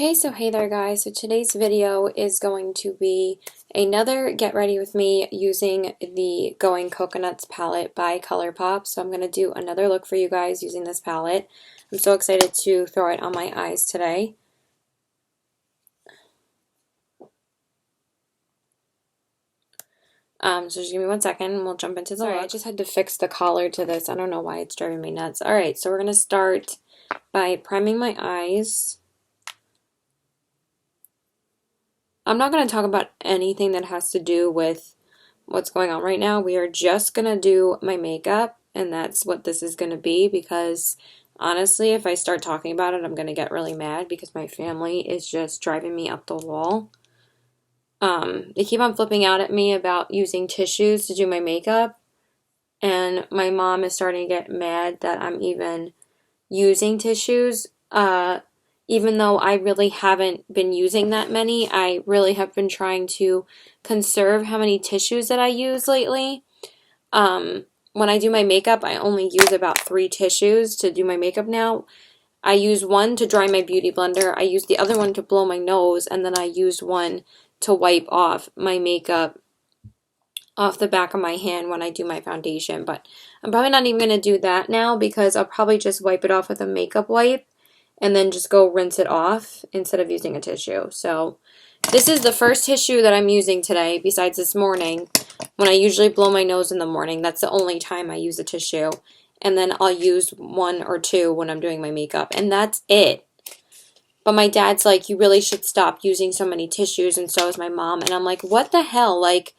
Okay, so hey there guys. So today's video is going to be another get ready with me using the Going Coconuts palette by Colourpop. So I'm going to do another look for you guys using this palette. I'm so excited to throw it on my eyes today. So just give me 1 second and we'll jump into the look. I just had to fix the collar to this. I don't know why it's driving me nuts. Alright, so we're going to start by priming my eyes. I'm not going to talk about anything that has to do with what's going on right now. We are just going to do my makeup, and that's what this is going to be, because honestly, if I start talking about it, I'm going to get really mad because my family is just driving me up the wall. They keep on flipping out at me about using tissues to do my makeup, and my mom is starting to get mad that I'm even using tissues. Even though I really haven't been using that many, I really have been trying to conserve how many tissues that I use lately. When I do my makeup, I only use about 3 tissues to do my makeup now. I use one to dry my beauty blender, I use the other one to blow my nose, and then I use one to wipe off my makeup off the back of my hand when I do my foundation. But I'm probably not even going to do that now because I'll probably just wipe it off with a makeup wipe and then just go rinse it off instead of using a tissue. So this is the first tissue that I'm using today, besides this morning when I usually blow my nose in the morning. That's the only time I use a tissue. And then I'll use 1 or 2 when I'm doing my makeup, and that's it. But my dad's like, you really should stop using so many tissues, and so is my mom. And I'm like, what the hell? Like,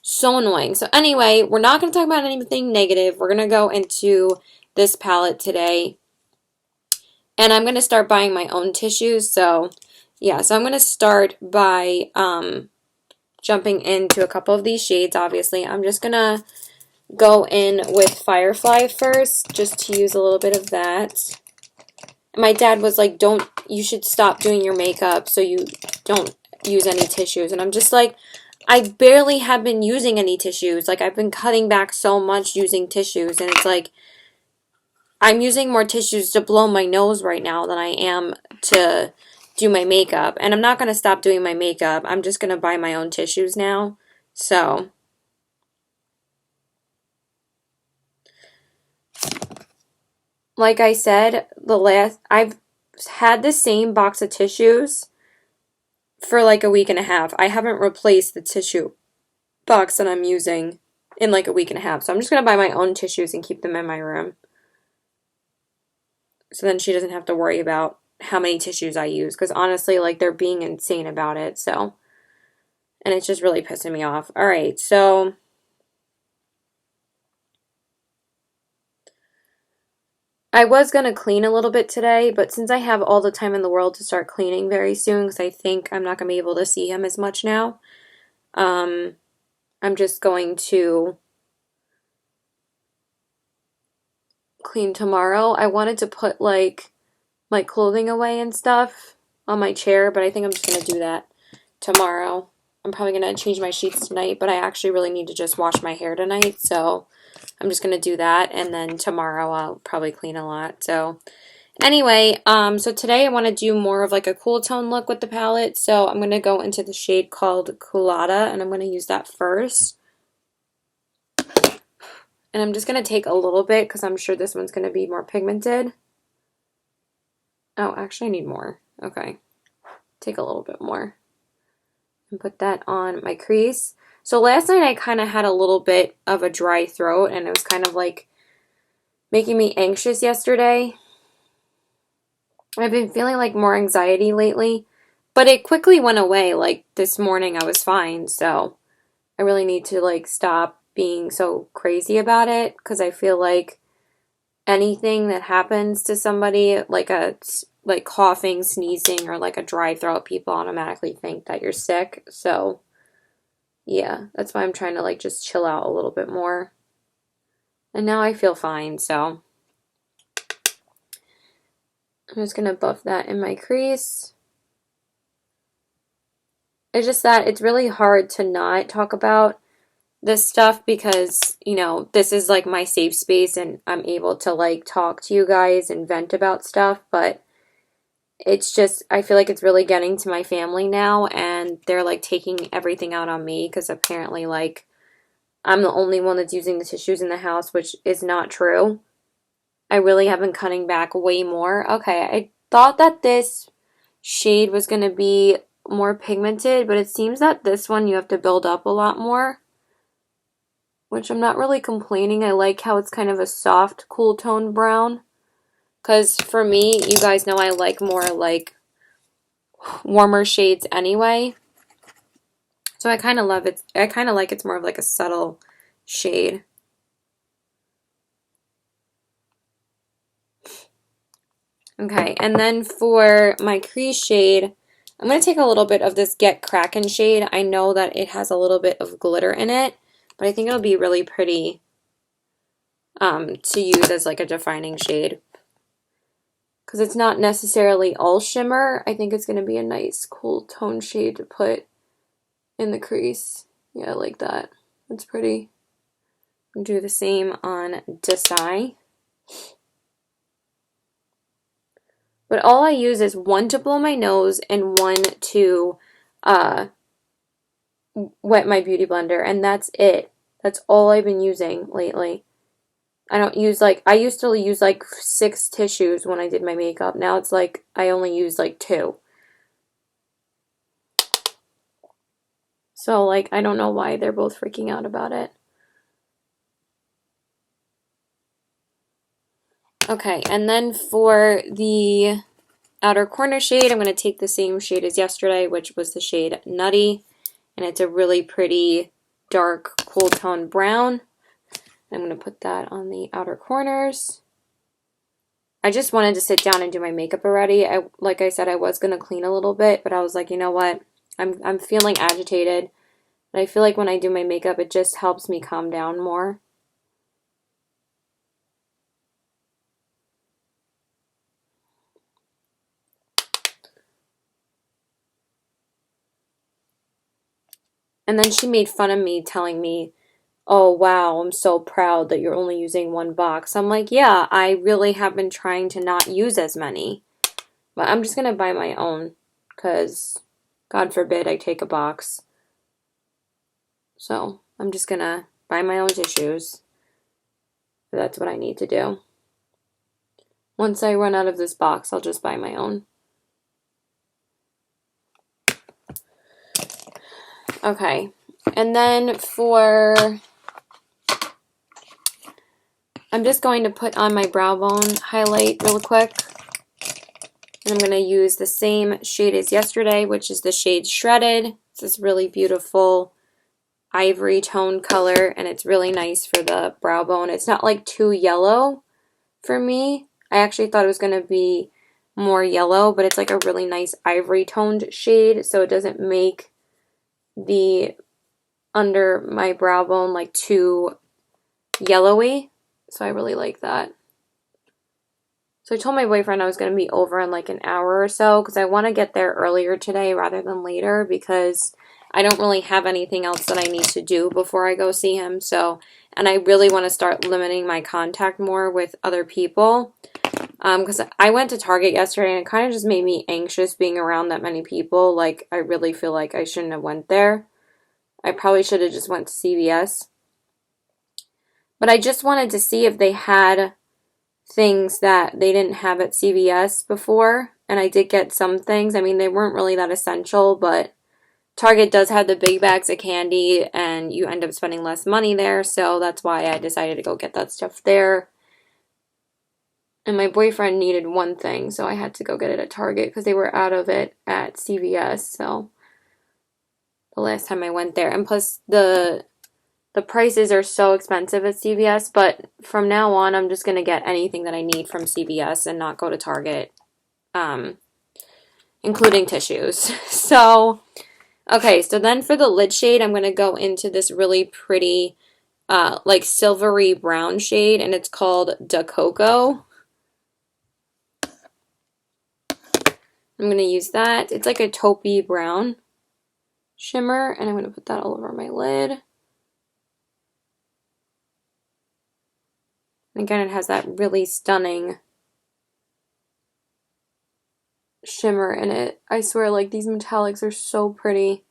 so annoying. So anyway, we're not going to talk about anything negative. We're going to go into this palette today. And I'm going to start buying my own tissues. So yeah, so I'm going to start by jumping into a couple of these shades, obviously. I'm just going to go in with Firefly first, just to use a little bit of that. And my dad was like, you should stop doing your makeup so you don't use any tissues. And I'm just like, I barely have been using any tissues. Like, I've been cutting back so much using tissues, and it's like, I'm using more tissues to blow my nose right now than I am to do my makeup. And I'm not going to stop doing my makeup. I'm just going to buy my own tissues now. So like I said, I've had the same box of tissues for like a week and a half. I haven't replaced the tissue box that I'm using in like a week and a half. So I'm just going to buy my own tissues and keep them in my room. So then she doesn't have to worry about how many tissues I use. Because honestly, like, they're being insane about it. So, and it's just really pissing me off. Alright, so I was going to clean a little bit today. But since I have all the time in the world to start cleaning very soon, because I think I'm not going to be able to see him as much now, I'm just going to clean tomorrow. I wanted to put like my clothing away and stuff on my chair, but I think I'm just going to do that tomorrow. I'm probably going to change my sheets tonight, but I actually really need to just wash my hair tonight, so I'm just going to do that, and then tomorrow I'll probably clean a lot. So anyway, so today I want to do more of like a cool tone look with the palette, so I'm going to go into the shade called Culotta, and I'm going to use that first. And I'm just going to take a little bit because I'm sure this one's going to be more pigmented. Oh, actually I need more. Okay. Take a little bit more. And put that on my crease. So last night I kind of had a little bit of a dry throat, and it was kind of like making me anxious yesterday. I've been feeling like more anxiety lately, but it quickly went away. Like this morning I was fine, so I really need to like stop being so crazy about it, because I feel like anything that happens to somebody, like coughing, sneezing, or like a dry throat, people automatically think that you're sick. So yeah, that's why I'm trying to like just chill out a little bit more. And now I feel fine, so I'm just gonna buff that in my crease. It's just that it's really hard to not talk about this stuff because, you know, this is like my safe space and I'm able to like talk to you guys and vent about stuff, but it's just, I feel like it's really getting to my family now, and they're like taking everything out on me because apparently, like, I'm the only one that's using the tissues in the house, which is not true. I really have been cutting back way more. Okay, I thought that this shade was going to be more pigmented, but it seems that this one you have to build up a lot more, which I'm not really complaining. I like how it's kind of a soft, cool tone brown. Because for me, you guys know I like more like warmer shades anyway. So I kind of love it. I kind of like it's more of like a subtle shade. Okay, and then for my crease shade, I'm going to take a little bit of this Get Crackin' shade. I know that it has a little bit of glitter in it, but I think it'll be really pretty to use as like a defining shade. Because it's not necessarily all shimmer. I think it's going to be a nice cool tone shade to put in the crease. Yeah, I like that. It's pretty. Do the same on this eye. But all I use is one to blow my nose and one to wet my beauty blender, and that's it. That's all I've been using lately. I don't use like, I used to use like 6 tissues when I did my makeup. Now it's like I only use like 2. So like I don't know why they're both freaking out about it. Okay, and then for the outer corner shade, I'm going to take the same shade as yesterday, which was the shade Nutty. And it's a really pretty dark cool tone brown. I'm going to put that on the outer corners. I just wanted to sit down and do my makeup already. Like I said, I was going to clean a little bit, but I was like, you know what? I'm feeling agitated. And I feel like when I do my makeup, it just helps me calm down more. And then she made fun of me, telling me, oh, wow, I'm so proud that you're only using 1 box. I'm like, yeah, I really have been trying to not use as many. But I'm just going to buy my own because, God forbid, I take a box. So I'm just going to buy my own tissues. That's what I need to do. Once I run out of this box, I'll just buy my own. Okay, and then I'm just going to put on my brow bone highlight real quick. And I'm going to use the same shade as yesterday, which is the shade Shredded. It's this really beautiful ivory tone color, and it's really nice for the brow bone. It's not like too yellow for me. I actually thought it was going to be more yellow, but it's like a really nice ivory toned shade, so it doesn't make the under my brow bone like too yellowy. So I really like that. So I told my boyfriend I was going to be over in like an hour or so because I want to get there earlier today rather than later because I don't really have anything else that I need to do before I go see him. So, and I really want to start limiting my contact more with other people because I went to Target yesterday and it kind of just made me anxious being around that many people. Like, I really feel like I shouldn't have went there. I probably should have just went to CVS. But I just wanted to see if they had things that they didn't have at CVS before, and I did get some things. I mean, they weren't really that essential, but Target does have the big bags of candy, and you end up spending less money there, so that's why I decided to go get that stuff there. And my boyfriend needed one thing, so I had to go get it at Target because they were out of it at CVS, so the last time I went there. And plus, the prices are so expensive at CVS, but from now on, I'm just going to get anything that I need from CVS and not go to Target, including tissues. So, okay, so then for the lid shade, I'm going to go into this really pretty, like silvery brown shade, and it's called Da Coco. I'm going to use that. It's like a taupey brown shimmer, and I'm going to put that all over my lid. And again, it has that really stunning shimmer in it. I swear, like, these metallics are so pretty.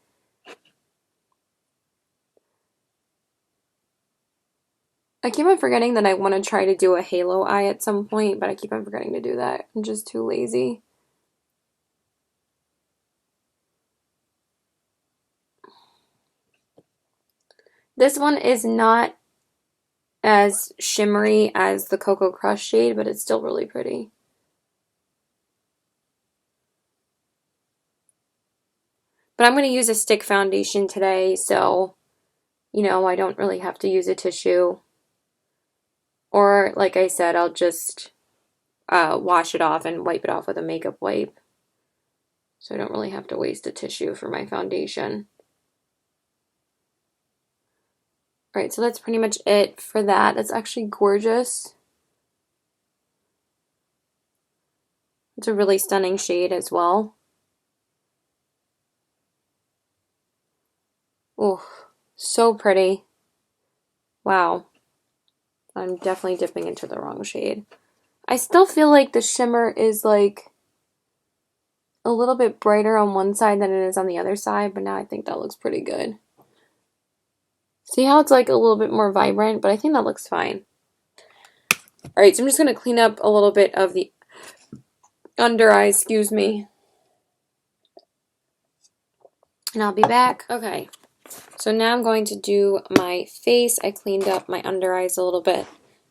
I keep on forgetting that I want to try to do a halo eye at some point, but I keep on forgetting to do that. I'm just too lazy. This one is not as shimmery as the Cocoa Crush shade, but it's still really pretty. But I'm going to use a stick foundation today, so, you know, I don't really have to use a tissue. Or, like I said, I'll just wash it off and wipe it off with a makeup wipe. So I don't really have to waste a tissue for my foundation. Alright, so that's pretty much it for that. That's actually gorgeous. It's a really stunning shade as well. Oh, so pretty. Wow. I'm definitely dipping into the wrong shade. I still feel like the shimmer is like a little bit brighter on one side than it is on the other side, but now I think that looks pretty good. See how it's like a little bit more vibrant, but I think that looks fine. Alright, so I'm just going to clean up a little bit of the under eye, excuse me. And I'll be back. Okay, so now I'm going to do my face. I cleaned up my under eyes a little bit.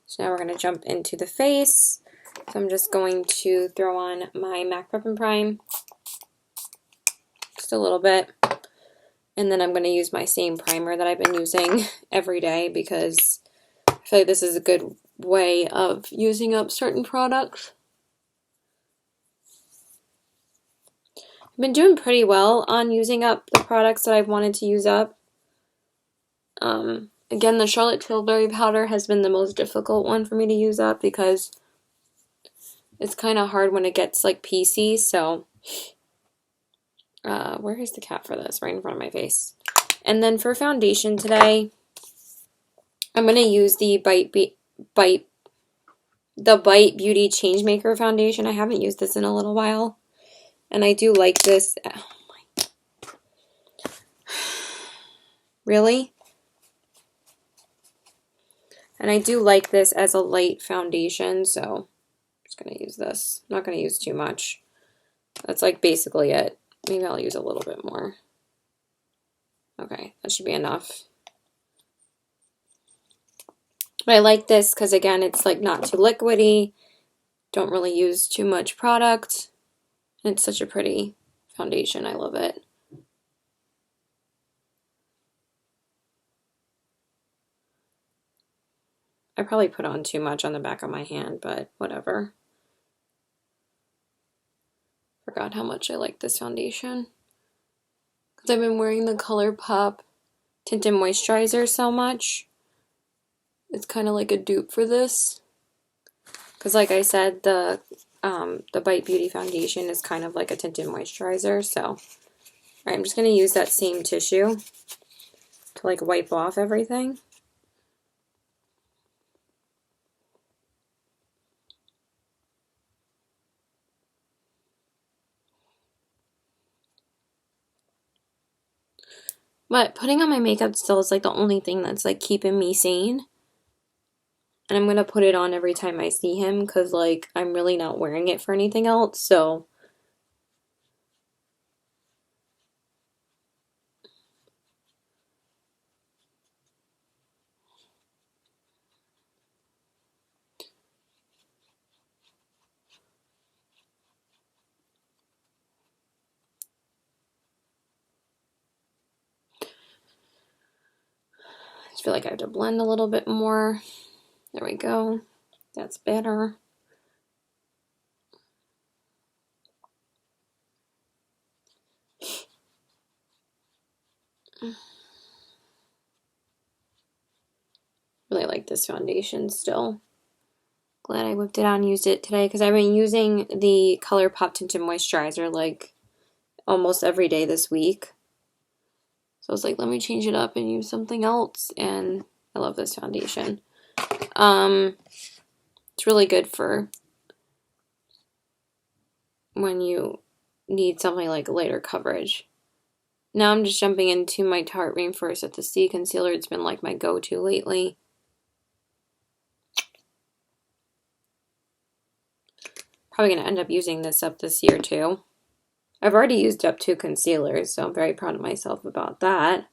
So now we're going to jump into the face. So I'm just going to throw on my MAC Prep and Prime. Just a little bit. And then I'm going to use my same primer that I've been using every day because I feel like this is a good way of using up certain products. I've been doing pretty well on using up the products that I've wanted to use up. Again, the Charlotte Tilbury powder has been the most difficult one for me to use up because it's kind of hard when it gets like piecey, so where is the cap for this? Right in front of my face. And then for foundation today, I'm going to use the Bite Beauty Changemaker foundation. I haven't used this in a little while, and I do like this. Oh my. Really? And I do like this as a light foundation, so I'm just going to use this. I'm not going to use too much. That's like basically it. Maybe I'll use a little bit more. Okay, that should be enough. But I like this because, again, it's like not too liquidy. Don't really use too much product. And it's such a pretty foundation. I love it. I probably put on too much on the back of my hand, but whatever. Forgot how much I like this foundation. Because I've been wearing the Colourpop Tinted Moisturizer so much. It's kind of like a dupe for this. Because like I said, the Bite Beauty foundation is kind of like a tinted moisturizer. So, alright, I'm just going to use that same tissue to like wipe off everything. But putting on my makeup still is like the only thing that's like keeping me sane. And I'm going to put it on every time I see him because like I'm really not wearing it for anything else. So I just feel like I have to blend a little bit more. There we go. That's better. Really like this foundation still. Glad I whipped it out and used it today because I've been using the Colourpop Tinted Moisturizer like almost every day this week. So I was like, let me change it up and use something else, and I love this foundation. It's really good for when you need something like lighter coverage. Now I'm just jumping into my Tarte Rainforest at the Sea concealer. It's been like my go-to lately. Probably going to end up using this up this year too. I've already used up 2 concealers, so I'm very proud of myself about that.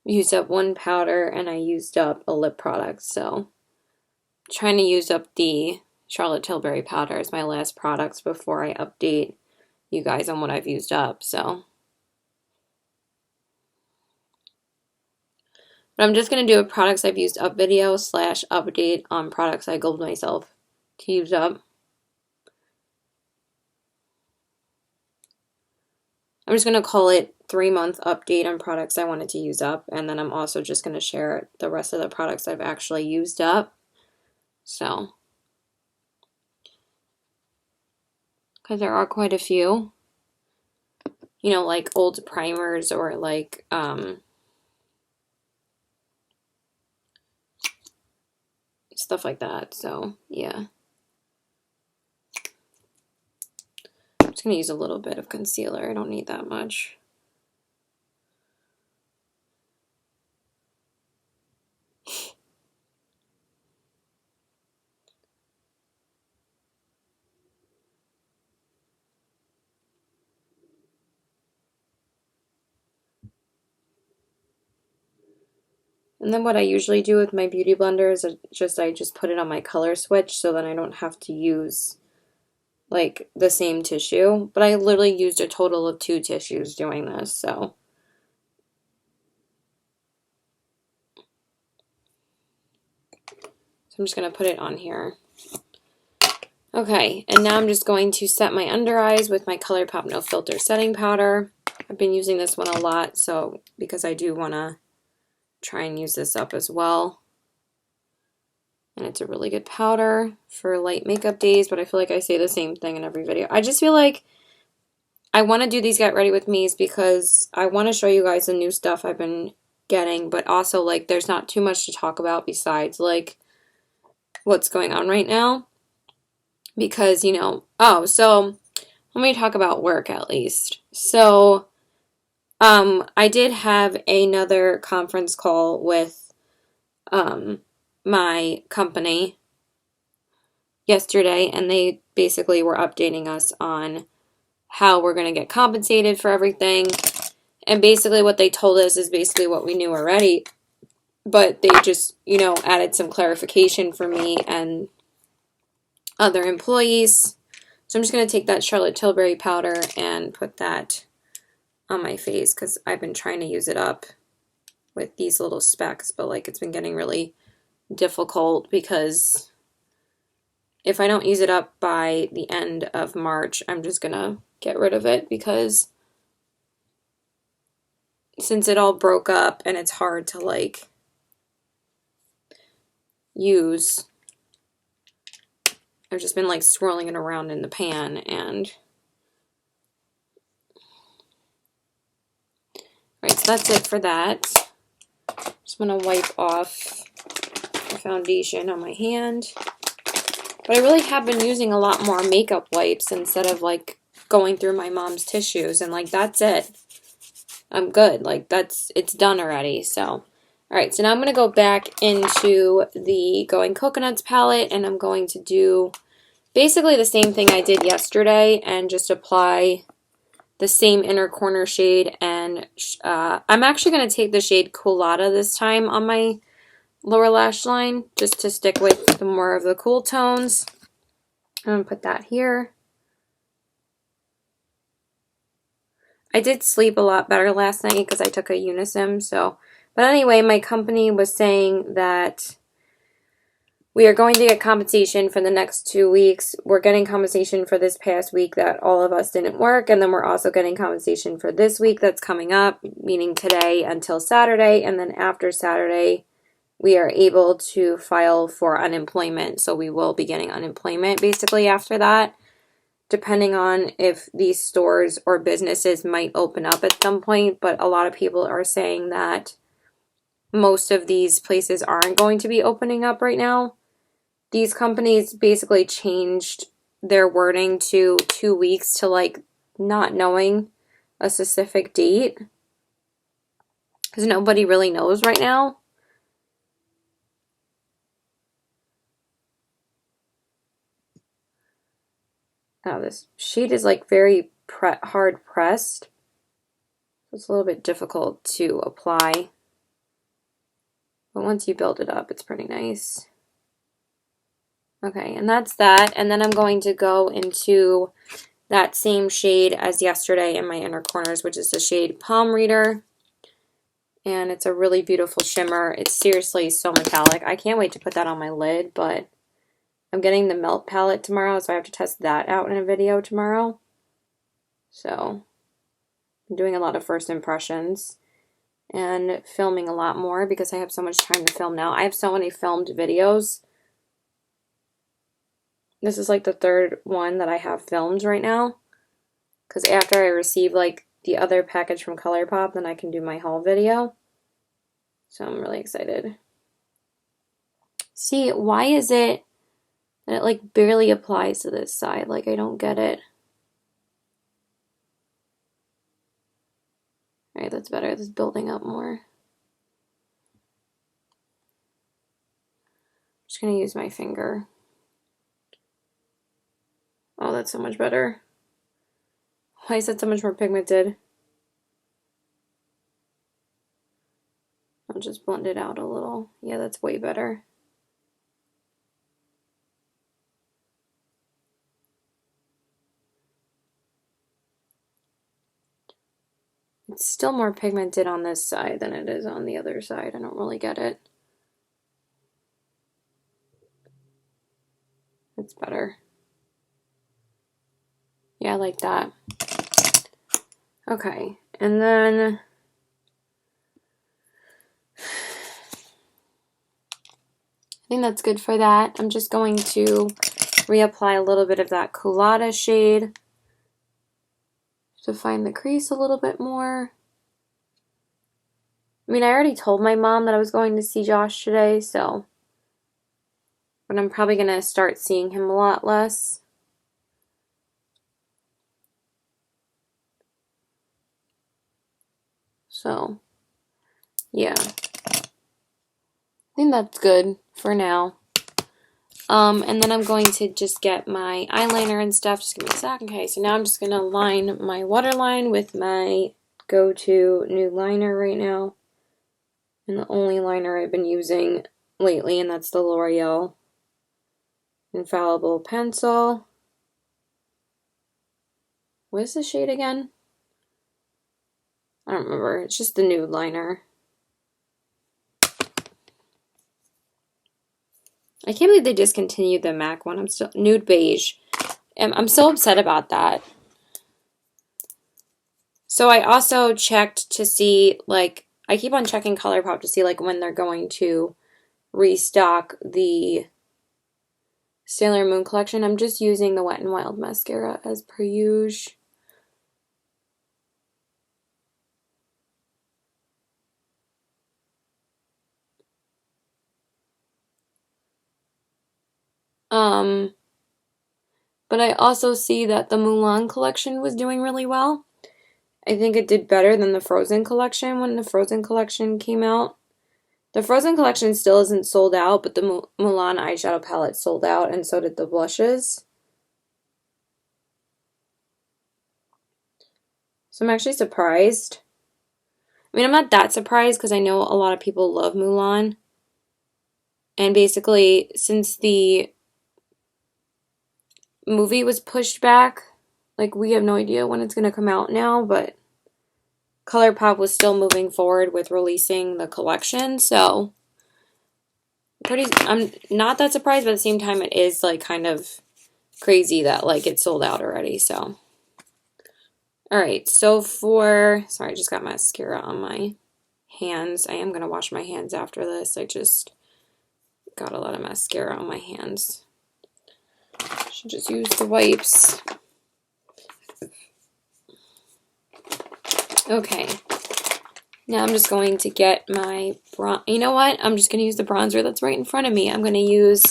Used up 1 powder and I used up a lip product, so trying to use up the Charlotte Tilbury powder as my last products before I update you guys on what I've used up, so. But I'm just going to do a products I've used up video / update on products I goaled myself to use up. I'm just going to call it 3-month update on products I wanted to use up, and then I'm also just going to share the rest of the products I've actually used up. So, because there are quite a few, you know, like old primers or like stuff like that. So, yeah. I'm just going to use a little bit of concealer. I don't need that much. And then what I usually do with my beauty blender is I just put it on my color switch so then I don't have to use like the same tissue. But I literally used a total of 2 tissues doing this, so. So I'm just going to put it on here. Okay, and now I'm just going to set my under eyes with my Colourpop No Filter setting powder. I've been using this one a lot, so because I do want to try and use this up as well. And it's a really good powder for light makeup days, but I feel like I say the same thing in every video. I just feel like I want to do these Get Ready With Me's because I want to show you guys the new stuff I've been getting, but also like there's not too much to talk about besides like what's going on right now. Because, you know, oh, so let me talk about work at least. So, I did have another conference call with, my company yesterday, and they basically were updating us on how we're going to get compensated for everything. And basically what they told us is basically what we knew already, but they just, you know, added some clarification for me and other employees. So I'm just going to take that Charlotte Tilbury powder and put that on my face because I've been trying to use it up with these little specks, but like it's been getting really difficult because if I don't use it up by the end of March, I'm just going to get rid of it because since it all broke up and it's hard to like use, I've just been like swirling it around in the pan and right, so that's it for that. Just want to wipe off the foundation on my hand. But I really have been using a lot more makeup wipes instead of like going through my mom's tissues and like that's it. I'm good. Like it's done already. So, alright, so now I'm going to go back into the Going Coconuts palette and I'm going to do basically the same thing I did yesterday and just apply the same inner corner shade. And I'm actually going to take the shade Coolata this time on my lower lash line just to stick with the more of the cool tones. I'm going to put that here. I did sleep a lot better last night because I took a Unisim, so. But anyway, my company was saying that we are going to get compensation for the next 2 weeks. We're getting compensation for this past week that all of us didn't work, and then we're also getting compensation for this week that's coming up, meaning today until Saturday, and then after Saturday, we are able to file for unemployment. So we will be getting unemployment basically after that, depending on if these stores or businesses might open up at some point. But a lot of people are saying that most of these places aren't going to be opening up right now. These companies basically changed their wording to 2 weeks to like not knowing a specific date, because nobody really knows right now. Oh, this sheet is like very hard pressed. It's a little bit difficult to apply. But once you build it up, it's pretty nice. Okay, and that's that. And then I'm going to go into that same shade as yesterday in my inner corners, which is the shade Palm Reader. And it's a really beautiful shimmer. It's seriously so metallic. I can't wait to put that on my lid, but I'm getting the Melt palette tomorrow, so I have to test that out in a video tomorrow. So I'm doing a lot of first impressions and filming a lot more because I have so much time to film now. I have so many filmed videos. This is like the third one that I have filmed right now, because after I receive like the other package from Colourpop, then I can do my haul video. So I'm really excited. See, why is it that it like barely applies to this side? Like, I don't get it. All right, that's better. That's building up more. I'm just gonna use my finger. Oh, that's so much better. Why is that so much more pigmented? I'll just blend it out a little. Yeah, that's way better. It's still more pigmented on this side than it is on the other side. I don't really get it. It's better. Yeah, I like that. Okay, and then I think that's good for that. I'm just going to reapply a little bit of that Culotta shade to find the crease a little bit more. I mean, I already told my mom that I was going to see Josh today, so, but I'm probably going to start seeing him a lot less. So, yeah. I think that's good for now. And then I'm going to just get my eyeliner and stuff. Just give me a sec. Okay, so now I'm just going to line my waterline with my go-to new liner right now. And the only liner I've been using lately, and that's the L'Oreal Infallible Pencil. What is the shade again? I don't remember. It's just the nude liner. I can't believe they discontinued the MAC one. I'm still nude beige. I'm so upset about that. So I also checked to see, like, I keep on checking Colourpop to see like when they're going to restock the Sailor Moon collection. I'm just using the Wet n Wild mascara as per usual. But I also see that the Mulan collection was doing really well. I think it did better than the Frozen collection when the Frozen collection came out. The Frozen collection still isn't sold out, but the Mulan eyeshadow palette sold out, and so did the blushes. So I'm actually surprised. I mean, I'm not that surprised because I know a lot of people love Mulan. And basically, since the movie was pushed back, like, we have no idea when it's going to come out now, but Colourpop was still moving forward with releasing the collection, so I'm not that surprised, but at the same time it is like kind of crazy that like it's sold out already. So alright, so sorry, I just got mascara on my hands. I am gonna wash my hands after this. I just got a lot of mascara on my hands. Should just use the wipes. Okay, now I'm just going to get my you know what? I'm just going to use the bronzer that's right in front of me. I'm going to use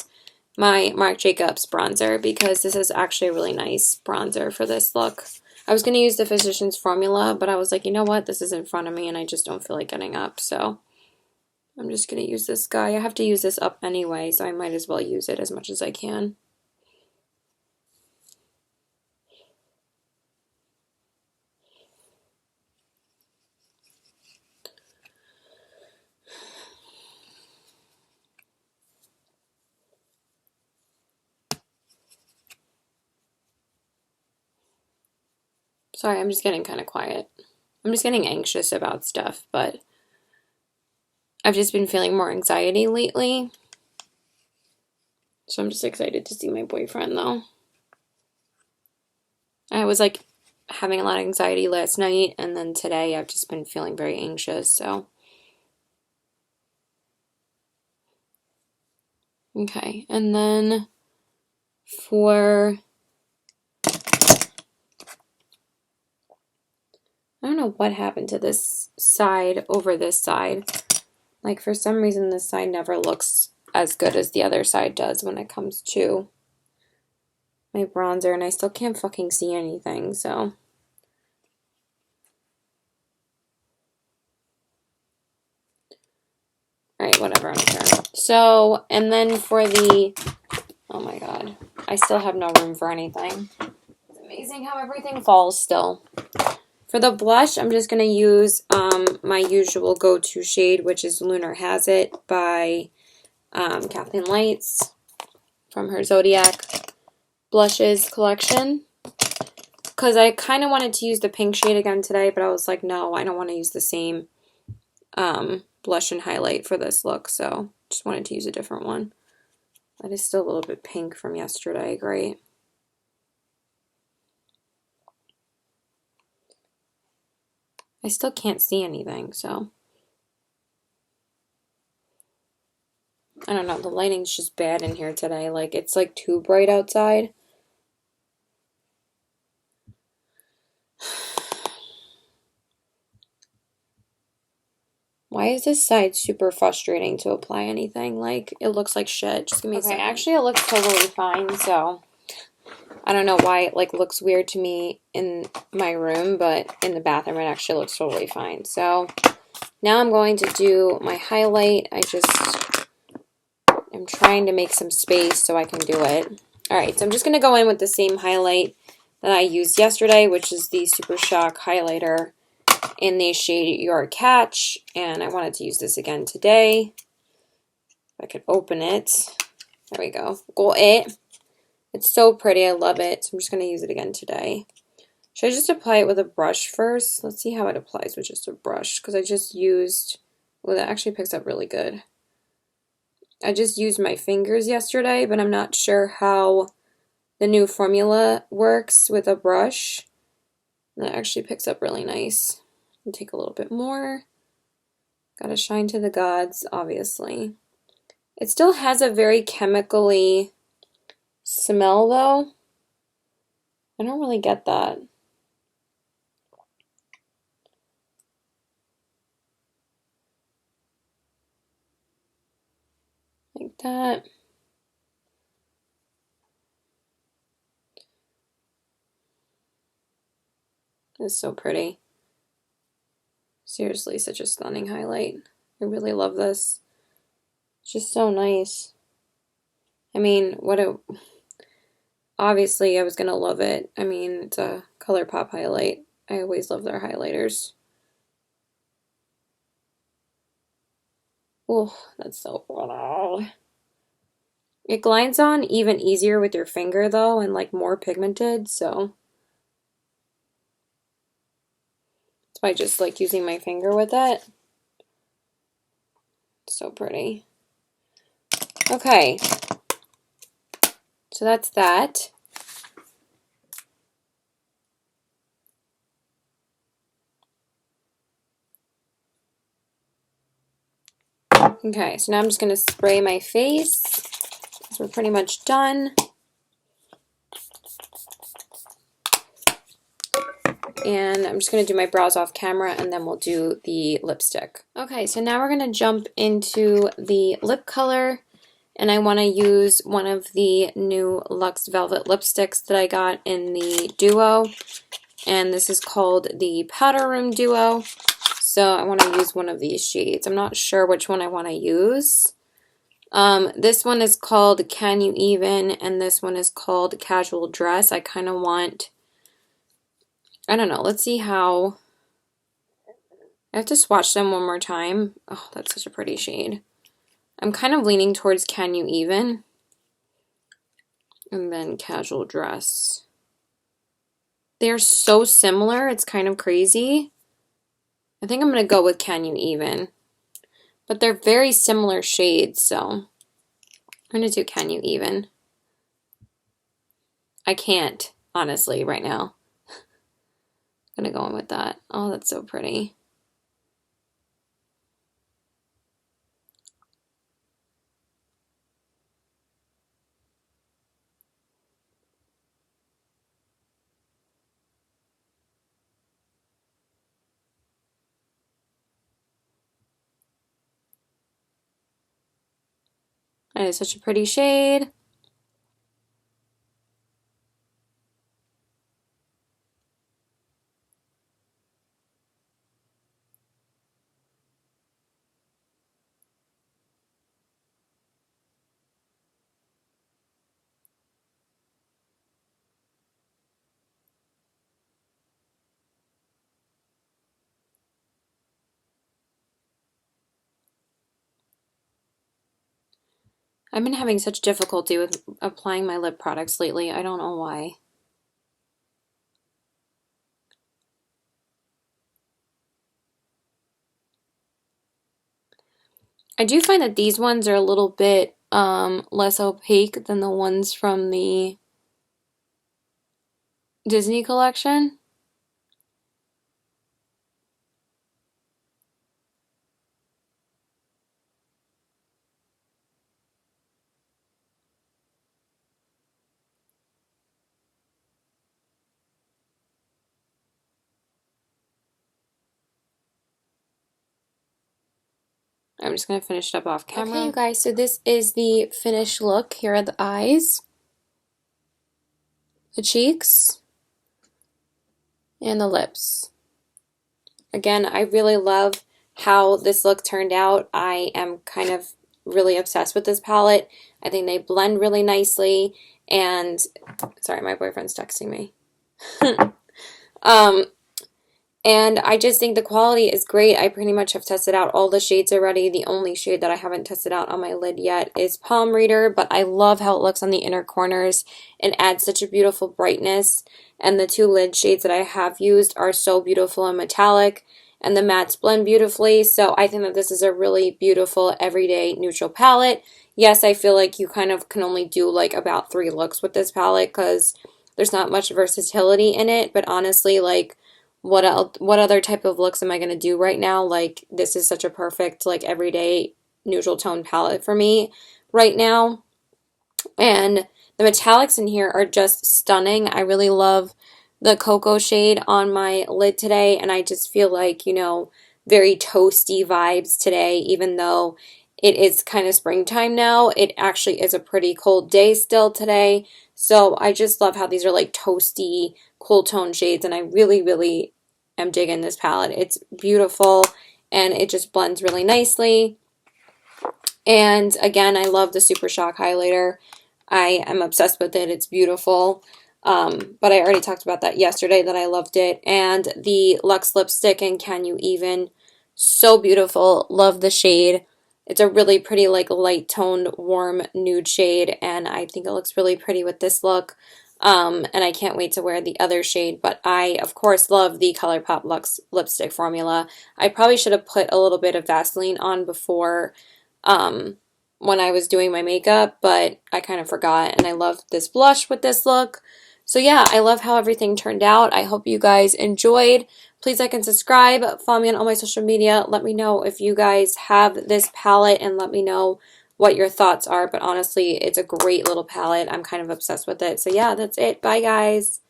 my Marc Jacobs bronzer because this is actually a really nice bronzer for this look. I was going to use the Physicians Formula, but I was like, you know what? This is in front of me and I just don't feel like getting up. So I'm just going to use this guy. I have to use this up anyway, so I might as well use it as much as I can. Sorry, I'm just getting kind of quiet. I'm just getting anxious about stuff, but I've just been feeling more anxiety lately. So I'm just excited to see my boyfriend, though. I was like having a lot of anxiety last night, and then today I've just been feeling very anxious, so. Okay, and then for, I don't know what happened to this side over this side. Like, for some reason, this side never looks as good as the other side does when it comes to my bronzer, and I still can't fucking see anything, so. Alright, whatever, I don't care. So, and then for the, oh my god, I still have no room for anything. It's amazing how everything falls still. For the blush, I'm just going to use my usual go-to shade, which is Lunar Has It by Kathleen Lights from her Zodiac Blushes collection. Because I kind of wanted to use the pink shade again today, but I was like, no, I don't want to use the same blush and highlight for this look, so just wanted to use a different one. That is still a little bit pink from yesterday, great. I still can't see anything, so. I don't know, the lighting's just bad in here today. Like, it's like too bright outside. Why is this side super frustrating to apply anything? Like, it looks like shit. Just give me a second. Actually, it looks totally fine, so. I don't know why it like looks weird to me in my room, but in the bathroom it actually looks totally fine. So now I'm going to do my highlight. I just am trying to make some space so I can do it. Alright, so I'm just going to go in with the same highlight that I used yesterday, which is the Super Shock highlighter in the shade Your Catch, and I wanted to use this again today. If I could open it. There we go. Got it. It's so pretty. I love it. So I'm just going to use it again today. Should I just apply it with a brush first? Let's see how it applies with just a brush. Because I just used... Well, that actually picks up really good. I just used my fingers yesterday, but I'm not sure how the new formula works with a brush. That actually picks up really nice. I'll take a little bit more. Gotta shine to the gods, obviously. It still has a very chemically smell, though. I don't really get that. Like that. It's so pretty. Seriously, such a stunning highlight. I really love this. It's just so nice. I mean, obviously I was gonna love it. I mean, it's a Colourpop highlight. I always love their highlighters. Oh, that's so pretty. It glides on even easier with your finger though, and like more pigmented, so that's why I just like using my finger with it. So pretty. Okay. So that's that. Okay, so now I'm just going to spray my face. So we're pretty much done. And I'm just going to do my brows off camera and then we'll do the lipstick. Okay, so now we're going to jump into the lip color. And I want to use one of the new Luxe Velvet lipsticks that I got in the Duo. And this is called the Powder Room Duo. So I want to use one of these shades. I'm not sure which one I want to use. This one is called Can You Even, and this one is called Casual Dress. I kind of want, I don't know, let's see how, I have to swatch them one more time. Oh, that's such a pretty shade. I'm kind of leaning towards Can You Even, and then Casual Dress. They're so similar, it's kind of crazy. I think I'm going to go with Can You Even. But they're very similar shades, so I'm going to do Can You Even. I can't, honestly, right now. I'm going to go in with that. Oh, that's so pretty. That is such a pretty shade. I've been having such difficulty with applying my lip products lately. I don't know why. I do find that these ones are a little bit less opaque than the ones from the Disney collection. I'm just going to finish it up off camera. Okay, you guys, so this is the finished look. Here are the eyes, the cheeks, and the lips. Again, I really love how this look turned out. I am kind of really obsessed with this palette. I think they blend really nicely, and sorry, my boyfriend's texting me. And I just think the quality is great. I pretty much have tested out all the shades already. The only shade that I haven't tested out on my lid yet is Palm Reader, but I love how it looks on the inner corners. It adds such a beautiful brightness, and the two lid shades that I have used are so beautiful and metallic, and the mattes blend beautifully, so I think that this is a really beautiful everyday neutral palette. Yes, I feel like you kind of can only do like about 3 looks with this palette because there's not much versatility in it, but honestly, like, what other type of looks am I going to do right now? Like, this is such a perfect, like, everyday neutral tone palette for me right now. And the metallics in here are just stunning. I really love the cocoa shade on my lid today, and I just feel like, you know, very toasty vibes today, even though it is kind of springtime now. It actually is a pretty cold day still today. So I just love how these are like toasty, cool tone shades, and I really, really am digging this palette. It's beautiful, and it just blends really nicely. And again, I love the Super Shock highlighter. I am obsessed with it. It's beautiful. But I already talked about that yesterday that I loved it. And the Luxe lipstick in Can You Even? So beautiful. Love the shade. It's a really pretty, like, light toned, warm nude shade, and I think it looks really pretty with this look. And I can't wait to wear the other shade, but I, of course, love the Colourpop Luxe lipstick formula. I probably should have put a little bit of Vaseline on before when I was doing my makeup, but I kind of forgot, and I love this blush with this look. So yeah, I love how everything turned out. I hope you guys enjoyed. Please like and subscribe. Follow me on all my social media. Let me know if you guys have this palette, and let me know what your thoughts are. But honestly, it's a great little palette. I'm kind of obsessed with it. So yeah, that's it. Bye, guys.